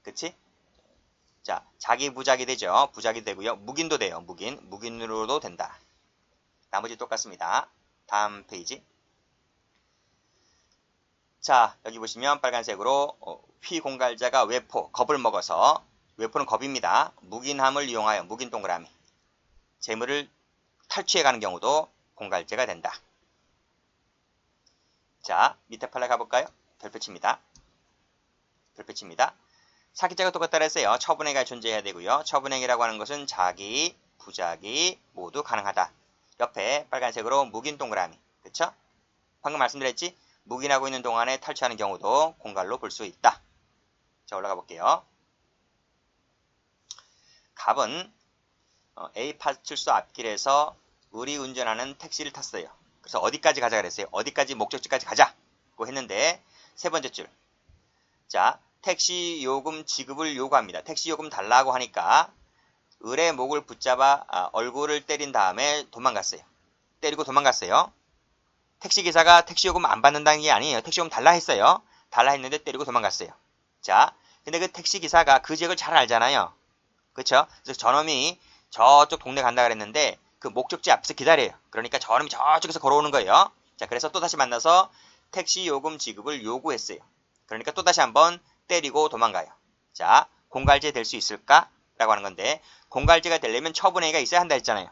그치? 자, 자기 부작이 되죠. 부작이 되고요. 묵인도 돼요. 묵인으로도 된다. 나머지 똑같습니다. 다음 페이지. 자, 여기 보시면 빨간색으로 휘공갈자가 외포, 겁을 먹어서, 외포는 겁입니다. 묵인함을 이용하여, 묵인 동그라미, 재물을 탈취해가는 경우도 공갈죄가 된다. 자, 밑에 판례 가볼까요? 별표 칩니다. 별표 칩니다. 사기죄가 똑같다 그랬어요. 처분행위가 존재해야 되고요. 처분행위라고 하는 것은 자기, 부작이 모두 가능하다. 옆에 빨간색으로 묵인 동그라미. 그쵸? 방금 말씀드렸지? 묵인하고 있는 동안에 탈취하는 경우도 공갈로 볼 수 있다. 자, 올라가 볼게요. 갑은 A 파출소 앞길에서 의리운전하는 택시를 탔어요. 그래서 어디까지 가자 그랬어요? 어디까지 목적지까지 가자고 했는데 세 번째 줄. 자, 택시 요금 지급을 요구합니다. 택시 요금 달라고 하니까 을의 목을 붙잡아 얼굴을 때린 다음에 도망갔어요. 때리고 도망갔어요. 택시기사가 택시 요금 안 받는다는 게 아니에요. 택시 요금 달라 했어요. 달라 했는데 때리고 도망갔어요. 자, 근데 그 택시기사가 그 지역을 잘 알잖아요. 그쵸? 그래서 저놈이 저쪽 동네 간다 그랬는데 그 목적지 앞에서 기다려요. 그러니까 저놈이 저쪽에서 걸어오는 거예요. 자, 그래서 또다시 만나서 택시 요금 지급을 요구했어요. 그러니까 또다시 한번 때리고 도망가요. 자, 공갈죄 될 수 있을까? 라고 하는 건데, 공갈죄가 되려면 처분행위가 있어야 한다 했잖아요.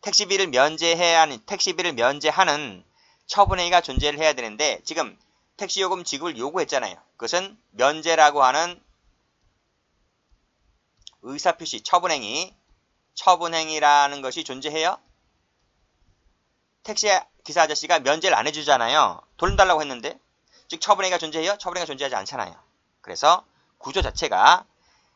택시비를 면제하는 처분행위가 존재를 해야 되는데, 지금 택시 요금 지급을 요구했잖아요. 그것은 면제라고 하는 의사표시, 처분행위라는 것이 존재해요. 택시 기사 아저씨가 면제를 안 해주잖아요. 돈 달라고 했는데, 즉 처분행위가 존재해요? 처분행위가 존재하지 않잖아요. 그래서 구조 자체가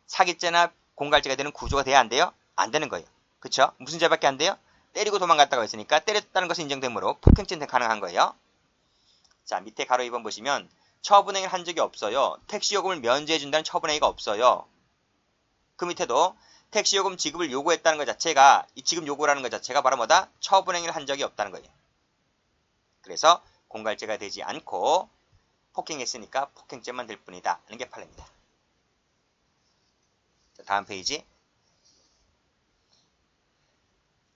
사기죄나 공갈죄가 되는 구조가 돼야 안 돼요? 안 되는 거예요. 그쵸? 무슨 죄밖에 안 돼요? 때리고 도망갔다고 했으니까 때렸다는 것은 인정되므로 폭행죄는 가능한 거예요. 자, 밑에 가로 2번 보시면 처분행위를 한 적이 없어요. 택시요금을 면제해준다는 처분행위가 없어요. 그 밑에도 택시요금 지급을 요구했다는 것 자체가, 이 지급 요구라는 것 자체가 바로 뭐다? 처분행위를 한 적이 없다는 거예요. 그래서 공갈죄가 되지 않고 폭행했으니까 폭행죄만 될 뿐이다 하는 게 판례입니다. 자, 다음 페이지.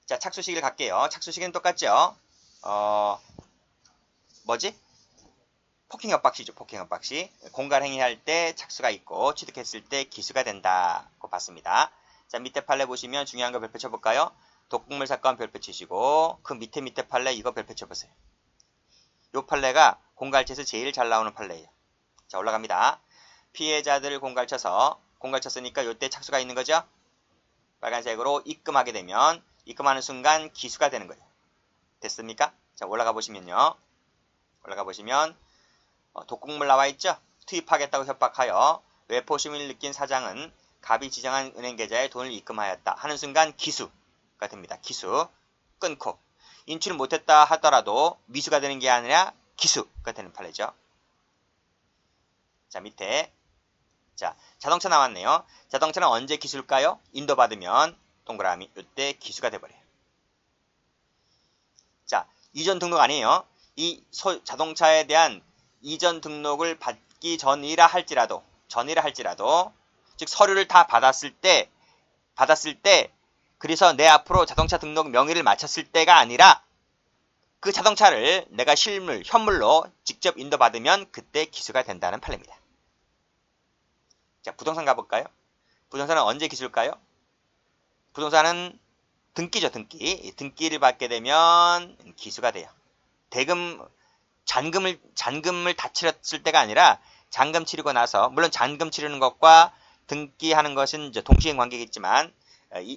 자, 착수시기를 갈게요. 착수시기는 똑같죠? 뭐지? 폭행 협박시죠. 폭행 협박시. 공갈행위 할 때 착수가 있고 취득했을 때 기수가 된다고 봤습니다. 자, 밑에 판례 보시면 중요한 거 별표 쳐볼까요? 독극물 사건 별표 치시고 그 밑에 판례 이거 별표 쳐보세요. 요 판례가 공갈쳐서 제일 잘 나오는 판례예요. 자, 올라갑니다. 피해자들을 공갈쳤으니까 요때 착수가 있는 거죠? 빨간색으로 입금하게 되면 입금하는 순간 기수가 되는 거예요. 됐습니까? 자, 올라가 보시면 독극물 나와 있죠? 투입하겠다고 협박하여 외포심을 느낀 사장은 갑이 지정한 은행 계좌에 돈을 입금하였다 하는 순간 기수가 됩니다. 기수. 끊고 인출을 못했다 하더라도 미수가 되는 게 아니라 기수가 되는 판례죠. 자, 밑에 자, 자동차 나왔네요. 자동차는 언제 기수일까요? 인도받으면 동그라미 이때 기수가 돼버려요. 자, 이전 등록 아니에요. 이 자동차에 대한 이전 등록을 받기 전이라 할지라도 즉 서류를 다 받았을 때 그래서 내 앞으로 자동차 등록 명의를 마쳤을 때가 아니라 그 자동차를 내가 현물로 직접 인도받으면 그때 기수가 된다는 판례입니다. 자, 부동산 가볼까요? 부동산은 언제 기수일까요? 부동산은 등기죠, 등기. 등기를 받게 되면 기수가 돼요. 잔금을 다 치렀을 때가 아니라 잔금 치르고 나서, 물론 잔금 치르는 것과 등기하는 것은 이제 동시행 관계겠지만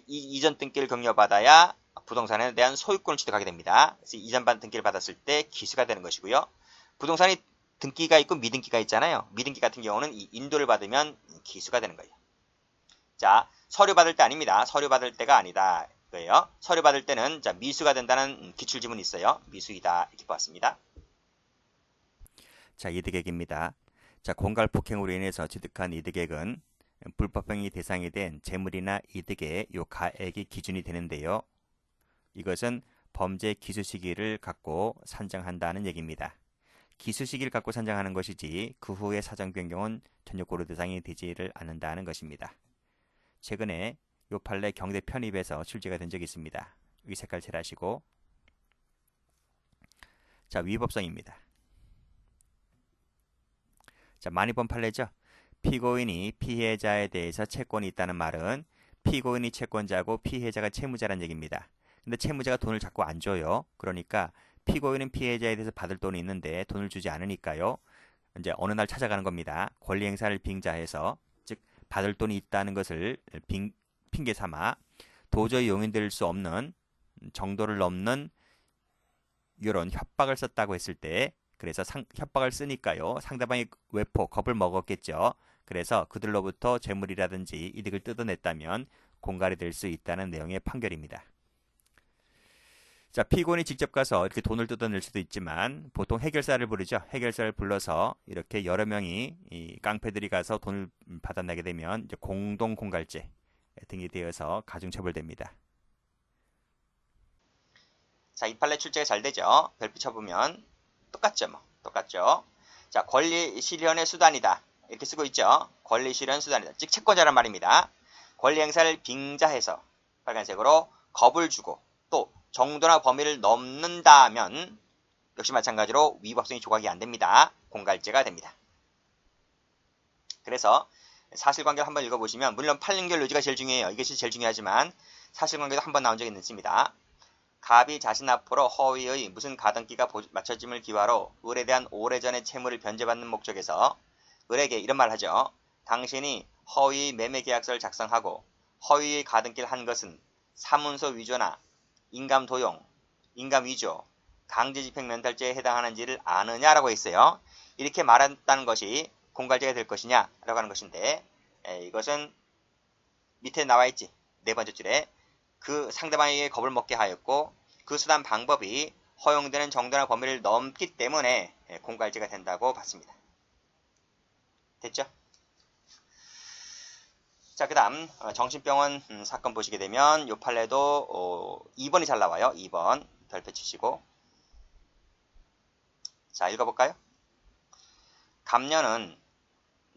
이전 등기를 경료받아야 부동산에 대한 소유권을 취득하게 됩니다. 그래서 이전 등기를 받았을 때 기수가 되는 것이고요. 부동산이 등기가 있고 미등기가 있잖아요. 미등기 같은 경우는 이 인도를 받으면 기수가 되는 거예요. 자, 서류 받을 때 아닙니다. 서류 받을 때가 아니다. 거예요. 서류 받을 때는 자, 미수가 된다는 기출지문이 있어요. 미수이다 이렇게 보았습니다. 자, 이득액입니다. 자, 공갈폭행으로 인해서 취득한 이득액은 불법행위 대상이 된 재물이나 이득의 요 가액이 기준이 되는데요. 이것은 범죄 기수 시기를 갖고 산정한다는 얘기입니다. 기수 시기를 갖고 산정하는 것이지 그 후의 사정 변경은 전혀 고려 대상이 되지를 않는다는 것입니다. 최근에 요 판례 경대 편입에서 출제가 된 적이 있습니다. 이 색깔 칠하시고, 자, 위법성입니다. 자, 많이 본 판례죠. 피고인이 피해자에 대해서 채권이 있다는 말은 피고인이 채권자고 피해자가 채무자란 얘기입니다. 근데 채무자가 돈을 자꾸 안 줘요. 그러니까 피고인은 피해자에 대해서 받을 돈이 있는데 돈을 주지 않으니까요. 이제 어느 날 찾아가는 겁니다. 권리 행사를 빙자해서, 즉 받을 돈이 있다는 것을 핑계 삼아 도저히 용인될 수 없는 정도를 넘는 이런 협박을 썼다고 했을 때, 그래서 협박을 쓰니까요. 상대방이 외포, 겁을 먹었겠죠. 그래서 그들로부터 재물이라든지 이득을 뜯어냈다면 공갈이 될 수 있다는 내용의 판결입니다. 자, 피고인이 직접 가서 이렇게 돈을 뜯어낼 수도 있지만 보통 해결사를 부르죠. 해결사를 불러서 이렇게 여러 명이 이 깡패들이 가서 돈을 받아내게 되면 이제 공동 공갈죄 등이 되어서 가중처벌됩니다. 자, 이 판례 출제가 잘 되죠. 별표 쳐보면 똑같죠. 뭐 똑같죠. 자, 권리 실현의 수단이다. 이렇게 쓰고 있죠. 권리 실현 수단이다. 즉 채권자란 말입니다. 권리 행사를 빙자해서 빨간색으로 겁을 주고 또 정도나 범위를 넘는다면 역시 마찬가지로 위법성이 조각이 안 됩니다. 공갈죄가 됩니다. 그래서 사실관계를 한번 읽어보시면 물론 판결 요지가 제일 중요해요. 이것이 제일 중요하지만 사실관계도 한번 나온 적이 있습니다. 갑이 자신 앞으로 허위의 무슨 가등기가 맞춰짐을 기화로 을에 대한 오래전의 채무를 변제받는 목적에서 을에게 이런 말을 하죠. 당신이 허위 매매계약서를 작성하고 허위의 가등기를 한 것은 사문서 위조나 인감 도용, 인감 위조, 강제집행 면탈죄에 해당하는지를 아느냐라고 했어요. 이렇게 말했다는 것이 공갈죄가 될 것이냐라고 하는 것인데, 이것은 밑에 나와 있지. 네 번째 줄에 그 상대방에게 겁을 먹게 하였고 그 수단 방법이 허용되는 정도나 범위를 넘기 때문에 공갈죄가 된다고 봤습니다. 됐죠? 자, 그 다음 정신병원 사건 보시게 되면 요 판례도 2번이 잘 나와요. 2번 별표 치시고, 자, 읽어볼까요? 감녀는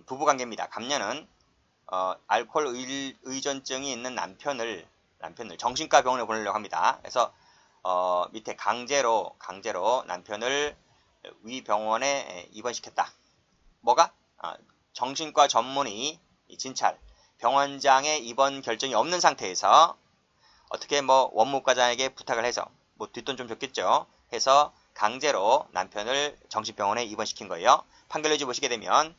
부부관계입니다. 감녀는 알코올 의존증이 있는 남편을 정신과 병원에 보내려고 합니다. 그래서 밑에 강제로 남편을 위 병원에 입원시켰다. 뭐가? 정신과 전문의 진찰, 병원장의 입원 결정이 없는 상태에서 어떻게 뭐 원무과장에게 부탁을 해서 뭐 뒷돈 좀 줬겠죠. 해서 강제로 남편을 정신병원에 입원시킨 거예요. 판결료지 보시게 되면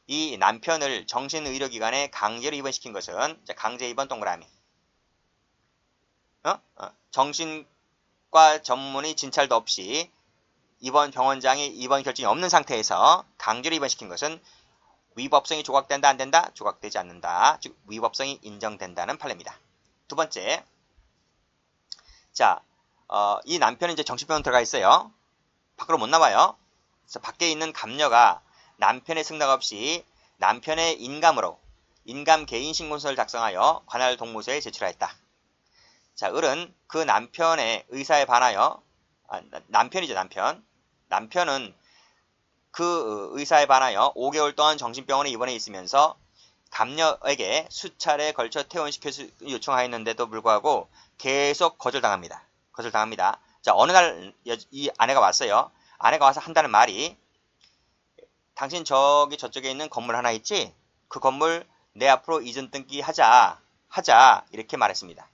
이 남편을 정신의료기관에 강제로 입원시킨 것은 강제 입원 동그라미. 정신과 전문의 진찰도 없이 입원 병원장이 입원 결정이 없는 상태에서 강제로 입원시킨 것은 위법성이 조각된다 안 된다? 조각되지 않는다. 즉 위법성이 인정된다는 판례입니다. 두 번째, 자, 이 남편은 이제 정신병원 들어가 있어요. 밖으로 못 나와요. 그래서 밖에 있는 감녀가 남편의 승낙 없이 남편의 인감으로 인감 개인 신고서를 작성하여 관할 동무서에 제출하였다. 자, 을은 그 남편의 의사에 반하여 남편이죠, 남편은 그 의사에 반하여 5개월 동안 정신병원에 입원해 있으면서 감녀에게 수차례 걸쳐 퇴원시켜 요청하였는데도 불구하고 계속 거절당합니다. 자, 어느 날 이 아내가 왔어요. 아내가 와서 한다는 말이, 당신 저쪽에 있는 건물 하나 있지? 그 건물 내 앞으로 이전 등기 하자 이렇게 말했습니다.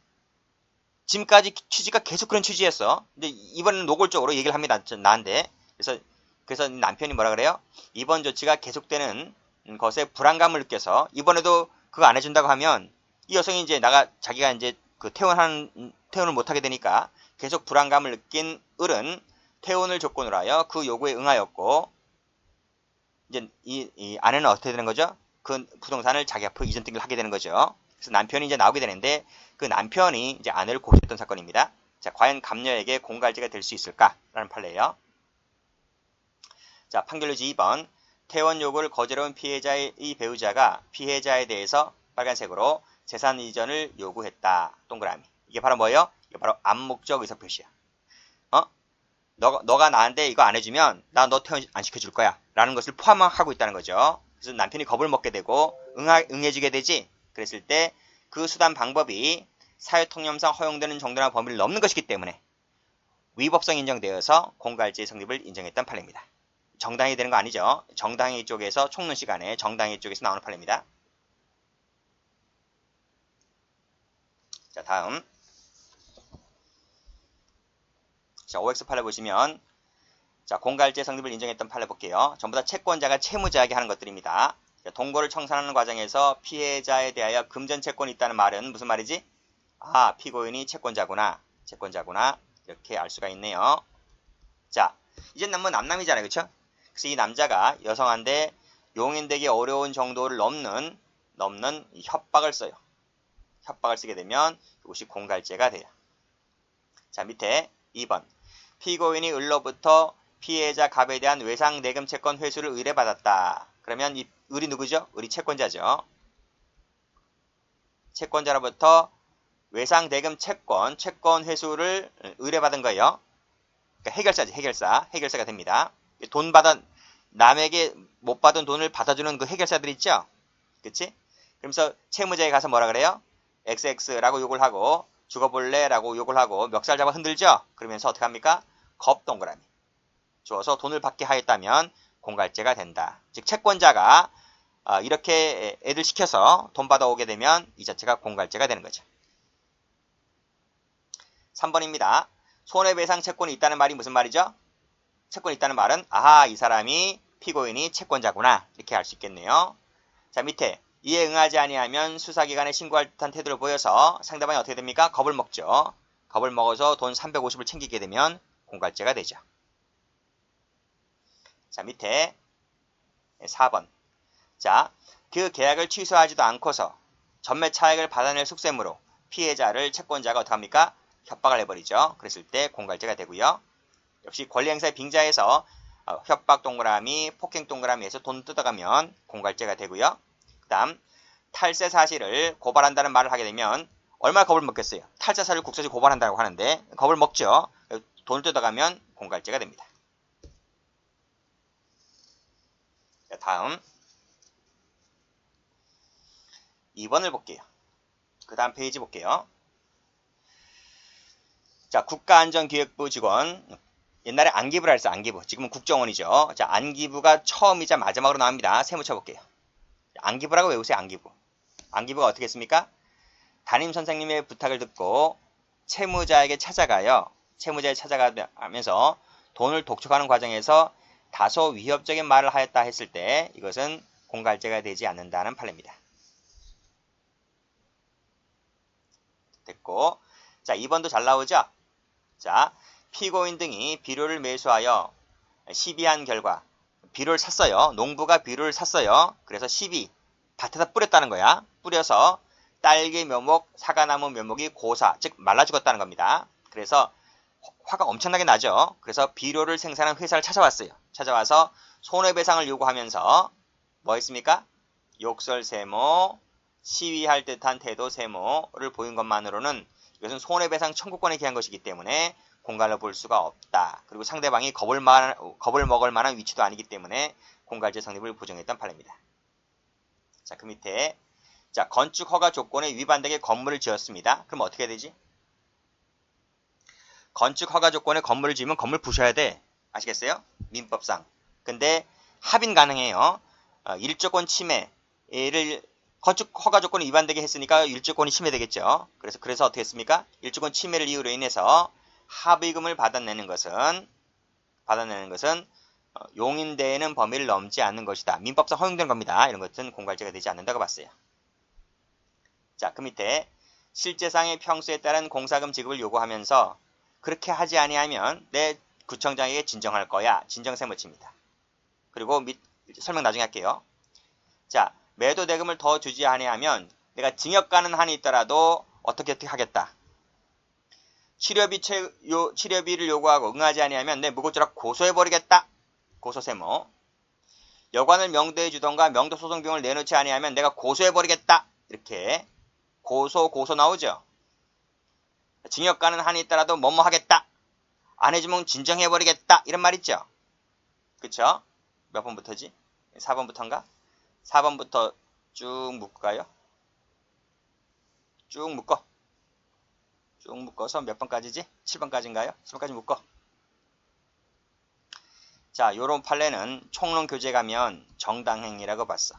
지금까지 취지가 계속 그런 취지였어. 근데 이번에는 노골적으로 얘기를 합니다. 나한테. 그래서 남편이 뭐라 그래요? 이번 조치가 계속되는 것에 불안감을 느껴서 이번에도 그거 안 해준다고 하면 이 여성이 이제 자기가 이제 그 퇴원을 못하게 되니까 계속 불안감을 느낀 을은 퇴원을 조건으로 하여 그 요구에 응하였고, 이제 이 아내는 어떻게 되는 거죠? 그 부동산을 자기 앞으로 이전 등기를 하게 되는 거죠. 그래서 남편이 이제 나오게 되는데 그 남편이 이제 아내를 고소했던 사건입니다. 자, 과연 감녀에게 공갈죄가 될 수 있을까라는 판례예요. 자, 판결료지 2번. 퇴원 요구를 거절해온 피해자의 배우자가 피해자에 대해서 빨간색으로 재산 이전을 요구했다. 동그라미. 이게 바로 뭐예요? 이게 바로 암묵적 의사표시야. 너가 나한테 이거 안 해주면 나 너 퇴원 안 시켜줄 거야 라는 것을 포함하고 있다는 거죠. 그래서 남편이 겁을 먹게 되고 응해주게 되지. 그랬을 때 그 수단 방법이 사회통념상 허용되는 정도나 범위를 넘는 것이기 때문에 위법성 인정되어서 공갈죄의 성립을 인정했던 판례입니다. 정당이 되는 거 아니죠. 정당이 쪽에서 총론 시간에 정당이 쪽에서 나오는 판례입니다. 자, 다음. 자, OX 판례 보시면 자, 공갈죄 성립을 인정했던 판례 볼게요. 전부 다 채권자가 채무자에게 하는 것들입니다. 자, 동거를 청산하는 과정에서 피해자에 대하여 금전 채권이 있다는 말은 무슨 말이지? 아, 피고인이 채권자구나. 채권자구나. 이렇게 알 수가 있네요. 자, 이제 뭐 남남이잖아요. 그쵸? 그래서 이 남자가 여성한테 용인되기 어려운 정도를 넘는 이 협박을 써요. 협박을 쓰게 되면 이것이 공갈죄가 돼요. 자, 밑에 2번. 피고인이 을로부터 피해자 갑에 대한 외상대금 채권 회수를 의뢰받았다. 그러면 이 을이 누구죠? 을이 채권자죠. 채권자로부터 외상대금 채권 회수를 의뢰받은 거예요. 그러니까 해결사지, 해결사가 됩니다. 돈 받은, 남에게 못 받은 돈을 받아주는 그 해결사들 있죠? 그치? 그러면서 채무자에 가서 뭐라 그래요? XX라고 욕을 하고, 죽어볼래? 라고 욕을 하고, 멱살 잡아 흔들죠? 그러면서 어떻게 합니까? 겁 동그라미 주어서 돈을 받게 하였다면 공갈죄가 된다. 즉, 채권자가 이렇게 애들 시켜서 돈 받아오게 되면 이 자체가 공갈죄가 되는 거죠. 3번입니다. 손해배상 채권이 있다는 말이 무슨 말이죠? 채권이 있다는 말은 아하, 이 사람이 피고인이 채권자구나 이렇게 알 수 있겠네요. 자, 밑에 이에 응하지 아니하면 수사기관에 신고할 듯한 태도를 보여서 상대방이 어떻게 됩니까? 겁을 먹죠. 겁을 먹어서 돈 350을 챙기게 되면 공갈죄가 되죠. 자, 밑에 4번. 자, 그 계약을 취소하지도 않고서 전매 차액을 받아낼 속셈으로 피해자를 채권자가 어떻게 합니까? 협박을 해버리죠. 그랬을 때 공갈죄가 되고요. 역시 권리행사의 빙자에서 협박 동그라미, 폭행 동그라미에서 돈 뜯어가면 공갈죄가 되고요. 그 다음 탈세 사실을 고발한다는 말을 하게 되면 얼마나 겁을 먹겠어요. 탈세 사실을 국세청에 고발한다고 하는데 겁을 먹죠. 돈을 뜯어가면 공갈죄가 됩니다. 자, 다음 2번을 볼게요. 그 다음 페이지 볼게요. 자, 국가안전기획부 직원. 옛날에 안기부라 했어, 안기부. 지금은 국정원이죠. 자, 안기부가 처음이자 마지막으로 나옵니다. 세무 쳐볼게요. 안기부라고 외우세요, 안기부. 안기부가 어떻게 했습니까? 담임 선생님의 부탁을 듣고 채무자에게 찾아가요. 채무자에 찾아가면서 돈을 독촉하는 과정에서 다소 위협적인 말을 하였다 했을 때 이것은 공갈죄가 되지 않는다는 판례입니다. 됐고, 자, 2번도 잘 나오죠? 자, 피고인 등이 비료를 매수하여 시비한 결과 비료를 샀어요. 농부가 비료를 샀어요. 그래서 시비, 밭에다 뿌렸다는 거야. 뿌려서 딸기 묘목, 사과나무 묘목이 고사, 즉 말라 죽었다는 겁니다. 그래서 화가 엄청나게 나죠. 그래서 비료를 생산한 회사를 찾아왔어요. 찾아와서 손해배상을 요구하면서 뭐 했습니까? 욕설세모, 시위할 듯한 태도 세모를 보인 것만으로는 이것은 손해배상 청구권에 기한 것이기 때문에 공갈로 볼 수가 없다. 그리고 상대방이 겁을 먹을 만한 위치도 아니기 때문에 공갈죄 성립을 부정했던 판례입니다. 자, 그 밑에 자, 건축 허가 조건에 위반되게 건물을 지었습니다. 그럼 어떻게 되지? 건축 허가 조건에 건물을 지으면 건물 부셔야 돼. 아시겠어요? 민법상. 근데 합인 가능해요. 일조권 침해를 건축 허가 조건이 위반되게 했으니까 일조권이 침해되겠죠. 그래서 어떻게 했습니까? 일조권 침해를 이유로 인해서 합의금을 받아내는 것은 용인되는 범위를 넘지 않는 것이다. 민법상 허용되는 겁니다. 이런 것은 공갈죄가 되지 않는다고 봤어요. 자, 그 밑에 실제상의 평수에 따른 공사금 지급을 요구하면서 그렇게 하지 아니하면 내 구청장에게 진정할 거야. 진정세무칩니다. 그리고 설명 나중에 할게요. 자, 매도 대금을 더 주지 아니하면 내가 징역 가는 한이 있더라도 어떻게 하겠다. 치료비를 요구하고 응하지 아니하면 내 무고죄로 고소해버리겠다. 고소세무. 여관을 명도해 주던가 명도소송 비용을 내놓지 아니하면 내가 고소해버리겠다. 이렇게 고소 나오죠. 징역 가는 한이 있더라도 뭐뭐 하겠다. 안 해주면 진정해버리겠다 이런 말 있죠. 그쵸? 몇 번부터지? 4번부터인가? 4번부터 쭉 묶을까요? 쭉 묶어. 쭉 묶어서 몇 번까지지? 7번까지인가요? 7번까지 묶어. 자, 요런 판례는 총론 교재 가면 정당행위라고 봤어.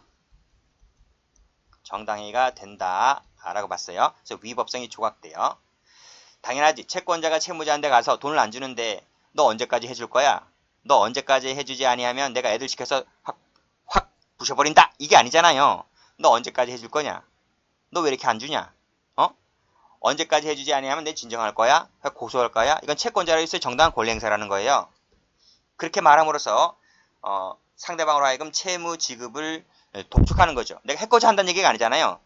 정당행위가 된다 라고 봤어요. 그래서 위법성이 조각돼요. 당연하지. 채권자가 채무자한테 가서 돈을 안 주는데 너 언제까지 해줄 거야? 너 언제까지 해주지 아니하면 내가 애들 시켜서 확 부셔버린다. 이게 아니잖아요. 너 언제까지 해줄 거냐? 너 왜 이렇게 안 주냐? 어? 언제까지 해주지 아니하면 내 진정할 거야? 고소할 거야? 이건 채권자로서의 정당한 권리 행사라는 거예요. 그렇게 말함으로써 상대방으로 하여금 채무 지급을 독촉하는 거죠. 내가 해코지 한다는 얘기가 아니잖아요.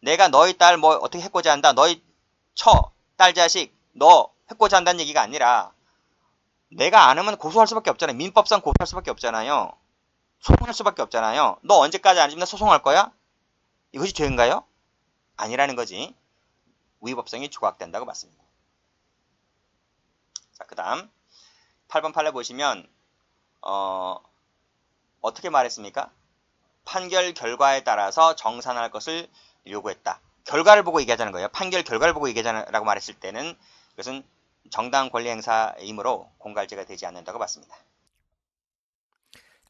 내가 너희 딸 뭐 어떻게 해코지 한다. 너희 딸 자식 너 해코지 한다는 얘기가 아니라 내가 안 하면 고소할 수밖에 없잖아요. 민법상 고소할 수밖에 없잖아요. 소송할 수밖에 없잖아요. 너 언제까지 안 주면 소송할 거야? 이것이 죄인가요? 아니라는 거지. 위법성이 조각된다고 봤습니다. 자, 그 다음 8번 판례 보시면 어떻게 말했습니까? 판결 결과에 따라서 정산할 것을 요구했다. 결과를 보고 얘기하자는 거예요. 판결 결과를 보고 얘기하자라고 말했을 때는 그것은 정당 권리 행사이므로 공갈죄가 되지 않는다고 봤습니다.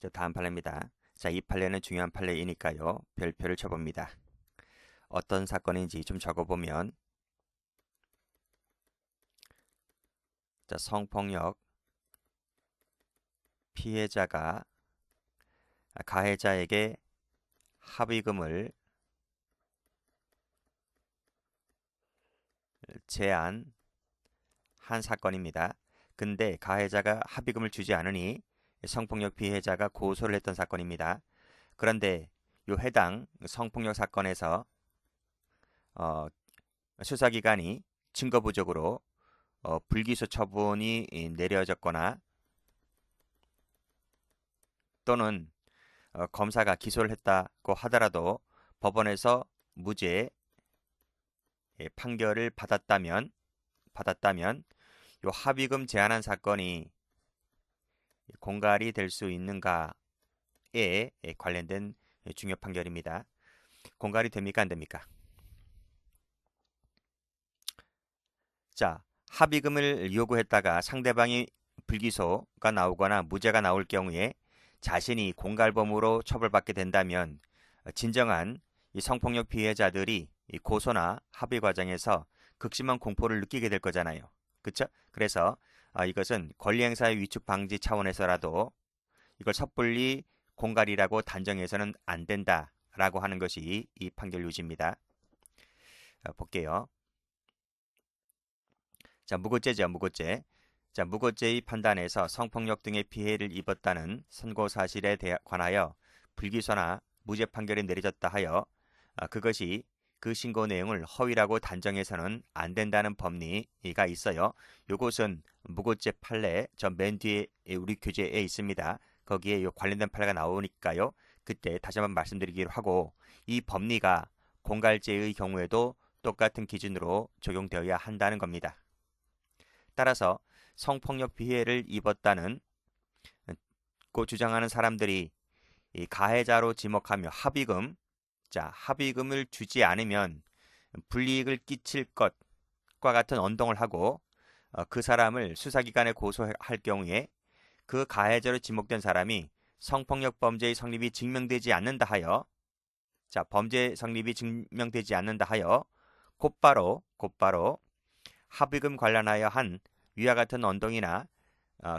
자, 다음 판례입니다. 자, 이 판례는 중요한 판례이니까요. 별표를 쳐봅니다. 어떤 사건인지 좀 적어보면 자, 성폭력 피해자가 가해자에게 합의금을 제한한 사건입니다. 근데 가해자가 합의금을 주지 않으니 성폭력 피해자가 고소를 했던 사건입니다. 그런데 이 해당 성폭력 사건에서 수사기관이 증거 부족으로 불기소 처분이 내려졌거나 또는 검사가 기소를 했다고 하더라도 법원에서 무죄 판결을 받았다면 이 합의금 제한한 사건이 공갈이 될 수 있는가에 관련된 중요 판결입니다. 공갈이 됩니까 안 됩니까? 자, 합의금을 요구했다가 상대방이 불기소가 나오거나 무죄가 나올 경우에 자신이 공갈범으로 처벌받게 된다면 진정한 이 성폭력 피해자들이 이 고소나 합의 과정에서 극심한 공포를 느끼게 될 거잖아요. 그렇죠? 그래서 이것은 권리행사의 위축 방지 차원에서라도 이걸 섣불리 공갈이라고 단정해서는 안 된다라고 하는 것이 이 판결 요지입니다. 볼게요. 자, 무고죄죠, 무고죄. 자, 무고죄의 판단에서 성폭력 등의 피해를 입었다는 선고 사실에 관하여 불기소나 무죄 판결이 내려졌다 하여 그것이 그 신고 내용을 허위라고 단정해서는 안 된다는 법리가 있어요. 이것은 무고죄 판례 저 맨 뒤에 우리 교재에 있습니다. 거기에 요 관련된 판례가 나오니까요. 그때 다시 한번 말씀드리기로 하고 이 법리가 공갈죄의 경우에도 똑같은 기준으로 적용되어야 한다는 겁니다. 따라서 성폭력 피해를 입었다는 고 주장하는 사람들이 이 가해자로 지목하며 합의금을 주지 않으면 불이익을 끼칠 것과 같은 언동을 하고 그 사람을 수사기관에 고소할 경우에 그 가해자로 지목된 사람이 성폭력 범죄의 성립이 증명되지 않는다 하여 범죄 성립이 증명되지 않는다 하여 곧바로 합의금 관련하여 한 위와 같은 언동이나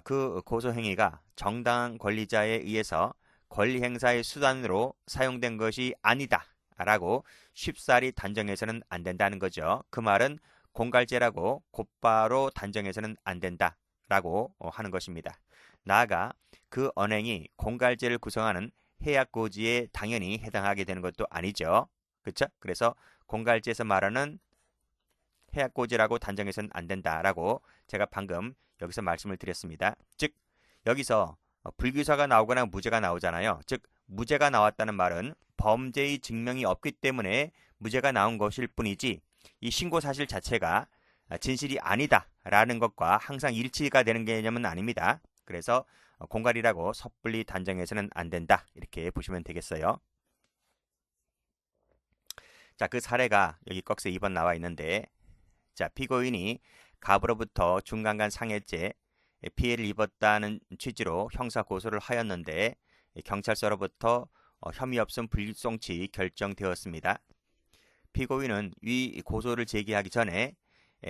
그 고소행위가 정당한 권리자에 의해서 권리행사의 수단으로 사용된 것이 아니다 라고 쉽사리 단정해서는 안 된다는 거죠. 그 말은 공갈죄라고 곧바로 단정해서는 안 된다 라고 하는 것입니다. 나아가 그 언행이 공갈죄를 구성하는 해약고지에 당연히 해당하게 되는 것도 아니죠. 그렇죠? 그래서 공갈죄에서 말하는 해약고지라고 단정해서는 안 된다라고 제가 방금 여기서 말씀을 드렸습니다. 즉 여기서 불기소가 나오거나 무죄가 나오잖아요. 즉 무죄가 나왔다는 말은 범죄의 증명이 없기 때문에 무죄가 나온 것일 뿐이지 이 신고 사실 자체가 진실이 아니다라는 것과 항상 일치가 되는 개념은 아닙니다. 그래서 공갈이라고 섣불리 단정해서는 안 된다. 이렇게 보시면 되겠어요. 자, 그 사례가 여기 꺽쇠 2번 나와 있는데, 자, 피고인이 갑으로부터 중간간 상해죄 피해를 입었다는 취지로 형사 고소를 하였는데 경찰서로부터 혐의 없음 불기송치 결정되었습니다. 피고인은 위 고소를 제기하기 전에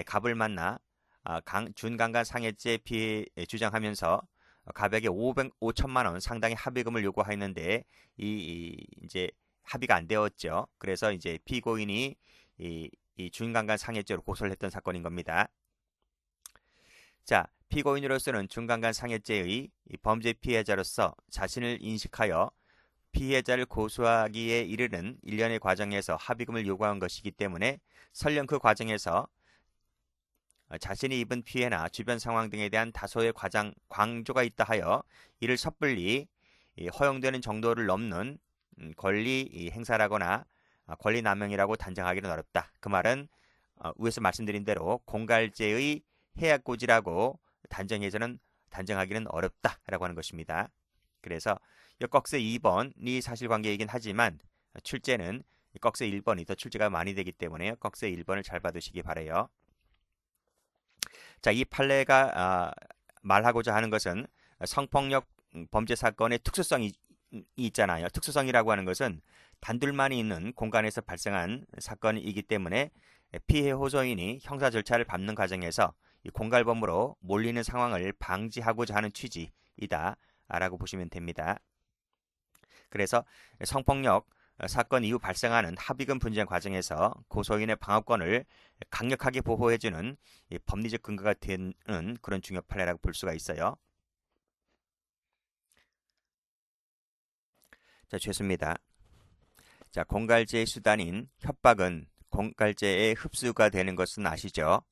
갑을 만나 준강간 상해죄 피해 주장하면서 갑에게 5천만 원 상당의 합의금을 요구하였는데 이제 합의가 안 되었죠. 그래서 이제 피고인이 이 준강간 상해죄로 고소를 했던 사건인 겁니다. 자, 피고인으로서는 준강간 상해죄의 범죄 피해자로서 자신을 인식하여 피해자를 고소하기에 이르는 일련의 과정에서 합의금을 요구한 것이기 때문에 설령 그 과정에서 자신이 입은 피해나 주변 상황 등에 대한 다소의 강조가 있다 하여 이를 섣불리 허용되는 정도를 넘는 권리 행사라거나 권리 남용이라고 단정하기는 어렵다. 그 말은 위에서 말씀드린 대로 공갈죄의 해약고지라고 단정하기는 어렵다라고 하는 것입니다. 그래서 꺽쇠 2번이 사실관계이긴 하지만 출제는 꺽쇠 1번이 더 출제가 많이 되기 때문에 꺽쇠 1번을 잘 받으시기 바라요. 자, 이 판례가 말하고자 하는 것은 성폭력 범죄 사건의 특수성이 있잖아요. 특수성이라고 하는 것은 단둘만이 있는 공간에서 발생한 사건이기 때문에 피해 호소인이 형사 절차를 밟는 과정에서 이 공갈범으로 몰리는 상황을 방지하고자 하는 취지이다 라고 보시면 됩니다. 그래서 성폭력 사건 이후 발생하는 합의금 분쟁 과정에서 고소인의 방어권을 강력하게 보호해주는 법리적 근거가 되는 그런 중요 판례라고 볼 수가 있어요. 자, 죄송합니다. 자, 공갈죄의 수단인 협박은 공갈죄의 흡수가 되는 것은 아시죠?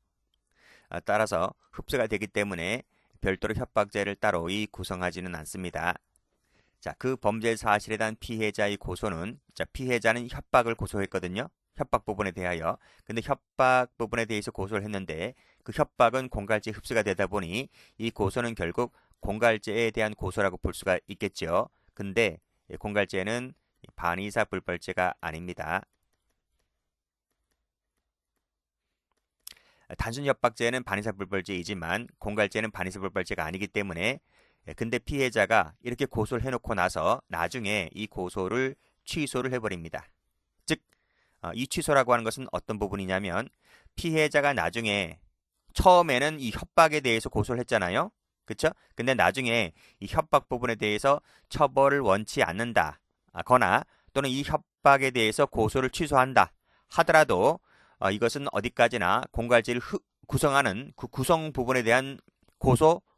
따라서 흡수가 되기 때문에 별도로 협박죄를 따로 구성하지는 않습니다. 자, 그 범죄 사실에 대한 피해자의 고소는, 자, 피해자는 협박을 고소했거든요. 협박 부분에 대하여. 근데 협박 부분에 대해서 고소를 했는데 그 협박은 공갈죄 흡수가 되다 보니 이 고소는 결국 공갈죄에 대한 고소라고 볼 수가 있겠죠. 근데 공갈죄는 반의사 불벌죄가 아닙니다. 단순 협박죄는 반의사 불벌죄이지만 공갈죄는 반의사 불벌죄가 아니기 때문에 근데 피해자가 이렇게 고소를 해놓고 나서 나중에 이 고소를 취소를 해버립니다. 즉, 이 취소라고 하는 것은 어떤 부분이냐면 피해자가 나중에 처음에는 이 협박에 대해서 고소를 했잖아요. 그쵸? 근데 나중에 이 협박 부분에 대해서 처벌을 원치 않는다. 거나 또는 이 협박에 대해서 고소를 취소한다 하더라도 이것은 어디까지나 공갈죄를 구성하는 그 구성 부분에 대한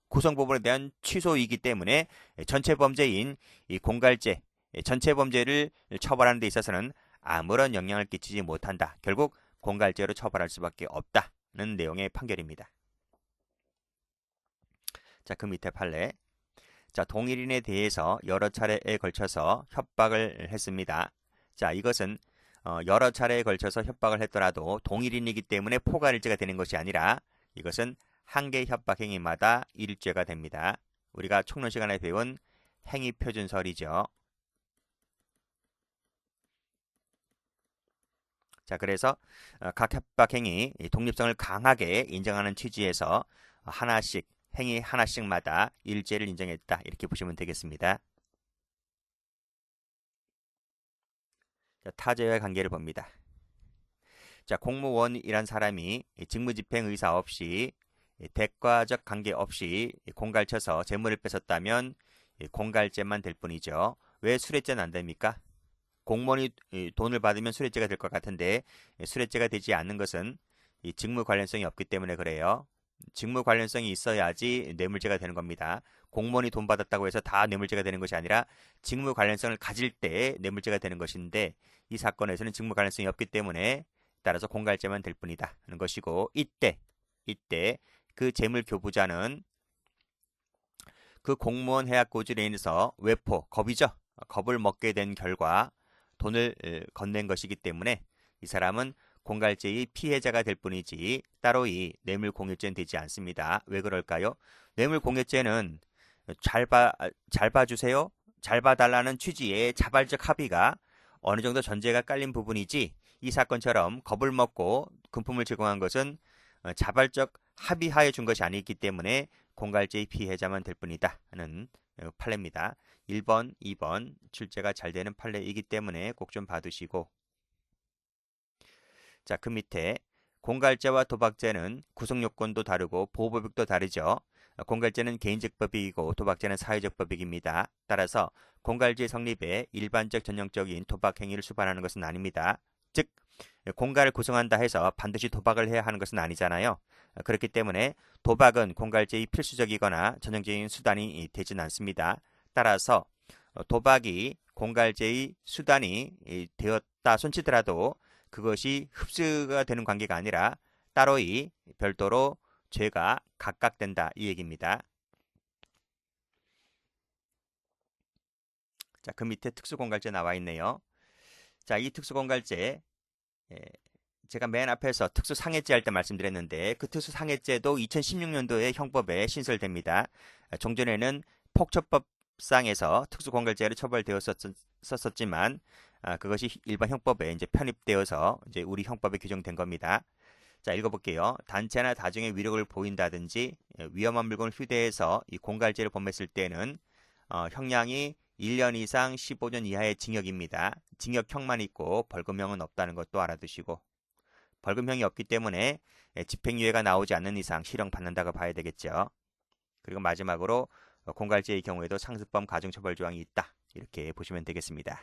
구성 부분에 대한 취소이기 때문에 전체 범죄인 이 공갈죄, 전체 범죄를 처벌하는 데 있어서는 아무런 영향을 끼치지 못한다. 결국 공갈죄로 처벌할 수밖에 없다는 내용의 판결입니다. 자, 그 밑에 판례. 자, 동일인에 대해서 여러 차례에 걸쳐서 협박을 했습니다. 자, 이것은 여러 차례에 걸쳐서 협박을 했더라도 동일인이기 때문에 포괄일죄가 되는 것이 아니라 이것은 한 개의 협박 행위마다 일죄가 됩니다. 우리가 총론 시간에 배운 행위표준설이죠. 자, 그래서 각 협박 행위 독립성을 강하게 인정하는 취지에서 행위 하나씩마다 일죄를 인정했다. 이렇게 보시면 되겠습니다. 자, 타제와의 관계를 봅니다. 자, 공무원이란 사람이 직무집행 의사 없이 대가적 관계 없이 공갈쳐서 재물을 뺏었다면 공갈죄만 될 뿐이죠. 왜 수뢰죄는 안 됩니까? 공무원이 돈을 받으면 수뢰죄가 될 것 같은데 수뢰죄가 되지 않는 것은 직무 관련성이 없기 때문에 그래요. 직무 관련성이 있어야지 뇌물죄가 되는 겁니다. 공무원이 돈 받았다고 해서 다 뇌물죄가 되는 것이 아니라 직무 관련성을 가질 때 뇌물죄가 되는 것인데 이 사건에서는 직무 관련성이 없기 때문에 따라서 공갈죄만 될 뿐이다 하는 것이고 이때 그 재물 교부자는 그 공무원 해약 고지로 인해서 겁이죠. 겁을 먹게 된 결과 돈을 건넨 것이기 때문에 이 사람은 공갈죄의 피해자가 될 뿐이지 따로 이 뇌물공여죄는 되지 않습니다. 왜 그럴까요? 뇌물공여죄는 잘 봐주세요. 잘 봐달라는 취지의 자발적 합의가 어느 정도 전제가 깔린 부분이지 이 사건처럼 겁을 먹고 금품을 제공한 것은 자발적 합의하에 준 것이 아니기 때문에 공갈죄의 피해자만 될 뿐이다 하는 판례입니다. 1번, 2번 출제가 잘 되는 판례이기 때문에 꼭 좀 봐두시고, 자, 그 밑에 공갈죄와 도박죄는 구성요건도 다르고 보호법익도 다르죠. 공갈죄는 개인적 법익이고 도박죄는 사회적 법익입니다. 따라서 공갈죄 성립에 일반적 전형적인 도박 행위를 수반하는 것은 아닙니다. 즉 공갈을 구성한다 해서 반드시 도박을 해야 하는 것은 아니잖아요. 그렇기 때문에 도박은 공갈죄의 필수적이거나 전형적인 수단이 되지는 않습니다. 따라서 도박이 공갈죄의 수단이 되었다 손치더라도 그것이 흡수가 되는 관계가 아니라 따로이 별도로 죄가 각각된다 이 얘기입니다. 자, 그 밑에 특수공갈죄 나와 있네요. 자, 이 특수공갈죄 제가 맨 앞에서 특수상해죄 할 때 말씀드렸는데 그 특수상해죄도 2016년도에 형법에 신설됩니다. 종전에는 폭처법상에서 특수공갈죄로 처벌되었었지만 그것이 일반 형법에 이제 편입되어서 이제 우리 형법에 규정된 겁니다. 자, 읽어볼게요. 단체나 다중의 위력을 보인다든지 위험한 물건을 휴대해서 이 공갈죄를 범했을 때는 형량이 1년 이상 15년 이하의 징역입니다. 징역형만 있고 벌금형은 없다는 것도 알아두시고, 벌금형이 없기 때문에 집행유예가 나오지 않는 이상 실형받는다고 봐야 되겠죠. 그리고 마지막으로 공갈죄의 경우에도 상습범 가중처벌 조항이 있다. 이렇게 보시면 되겠습니다.